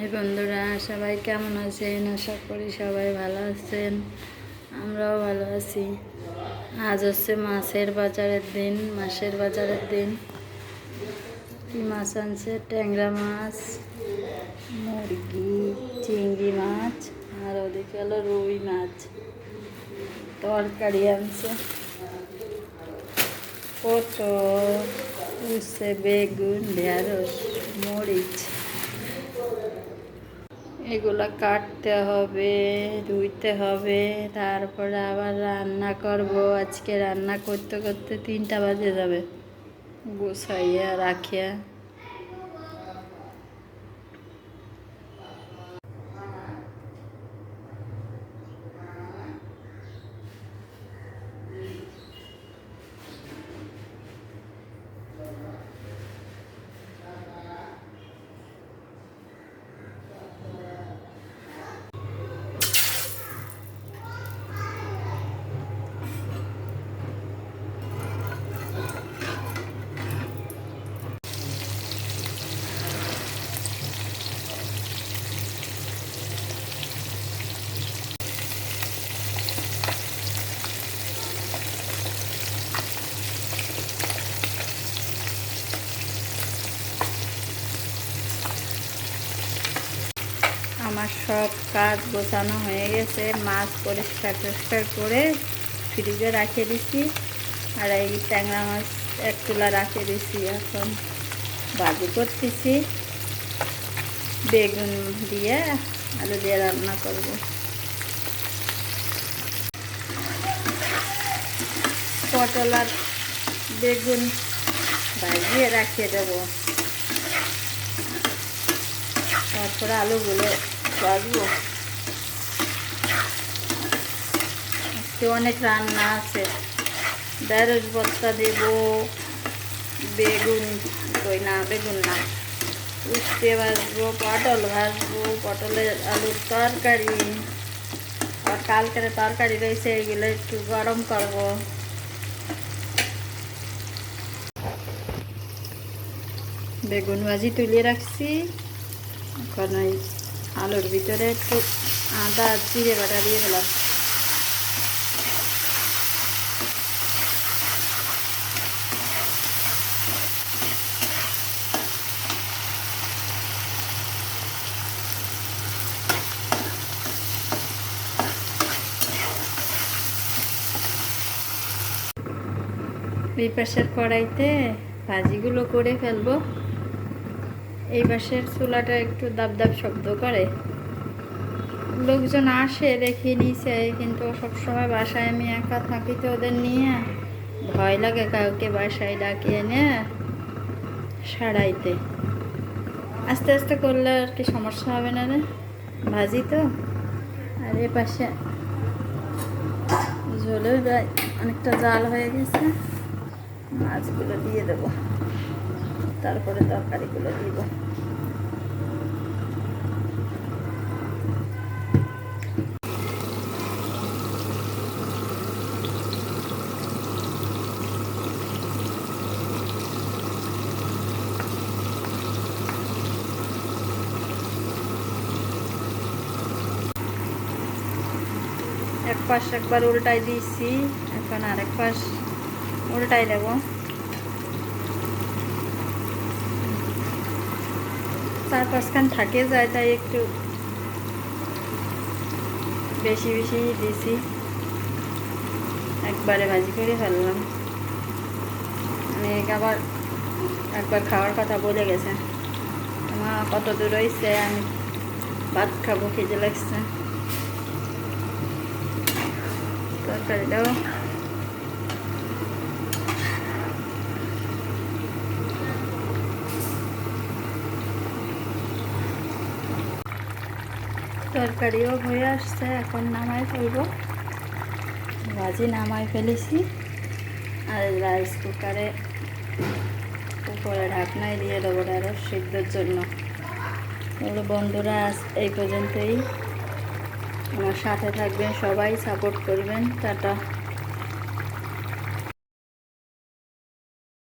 High বন্ধুরা, সবাই কেমন আছেন? আশা করি সবাই ভালো আছেন। আমরাও ভালো আছি। আজ হচ্ছে মাছের বাজারের দিন। কি মাছ আনছে? ট্যাংরা মাছ, মুরগি, চিংড়ি মাছ, আর ওদিকে হলো রুই মাছ। তরকারি আনছে পটল, উচ্ছে, বেগুন, ঢেঁড়স, মরিচ। এগুলা কাটতে হবে, ধুইতে হবে, তারপরে আবার রান্না করব। আজকে রান্না করতে করতে 3টা বাজে যাবে গুছাইয়া রাখিয়া। আমার সব কাজ গোছানো হয়ে গেছে। মাছ পরিষ্কার করে ফ্রিজে রাখিয়ে দিছি, আর এই ট্যাংরা মাছ এক চুলা রাখিয়ে দিছি। এখন ভাজি করতেছি, বেগুন দিয়ে আলু দিয়ে রান্না করব। পটল আর বেগুন ভাজিয়ে রাখিয়ে দেবো, তারপরে আলুগুলো ভাজবো। আজকে অনেক রান্না আছে। ঢেঁড়স ভর্তা দেব, বেগুন না, উচ্ছে ভাজবো, পটল ভাজবো, পটলের আলুর তরকারি, আর কালকের তরকারি রয়েছে, এগুলো একটু গরম করব। বেগুন ভাজি তুলে রাখছি। এখন ওই আলুর ভিতরে একটু আদা জিরে বাটা দিয়ে দিলাম। এই পাশের কড়াইতে ভাজিগুলো করে ফেলবো। এই পাশের চুলাটা একটু দাব শব্দ করে। লোকজন আসে দেখে নিছে, কিন্তু সবসময় বাসায় আমি একা থাকি, তো ওদের নিয়ে ভয় লাগে কাউকে বাসায় ডাকিয়ে এনে সারাইতে। আস্তে আস্তে করলে আর কি সমস্যা হবে না রে, ভাজি তো। আর এ পাশে ঝোলের অনেকটা জাল হয়ে গেছে, মাছগুলো দিয়ে দেবো, তারপরে তরকারিগুলো দিব। এক পাশ একবার উল্টাই দিয়েছি, এখন আরেক পাশ উল্টাই দেবো। 4-5 খান থাকে যায়, তাই একটু বেশি দিয়েছি। একবারে ভাজি করে ফেললাম। মানে আবার একবার খাওয়ার কথা বলে গেছে। আমার কত দূর হয়েছে, আমি ভাত খাবো, খেতে লাগছে। তরকারিটাও হয়ে আসছে, এখন নামাই ফেলবো। ভাজি নামাই ফেলেছি, আর রাইস কুকারে উপরে ঢাকনায় দিয়ে দেবো ঢেঁড়স সিদ্ধর জন্য। তাহলে বন্ধুরা, আজ এই পর্যন্তই। আমার সাথে থাকবেন, সবাই সাপোর্ট করবেন। টাটা।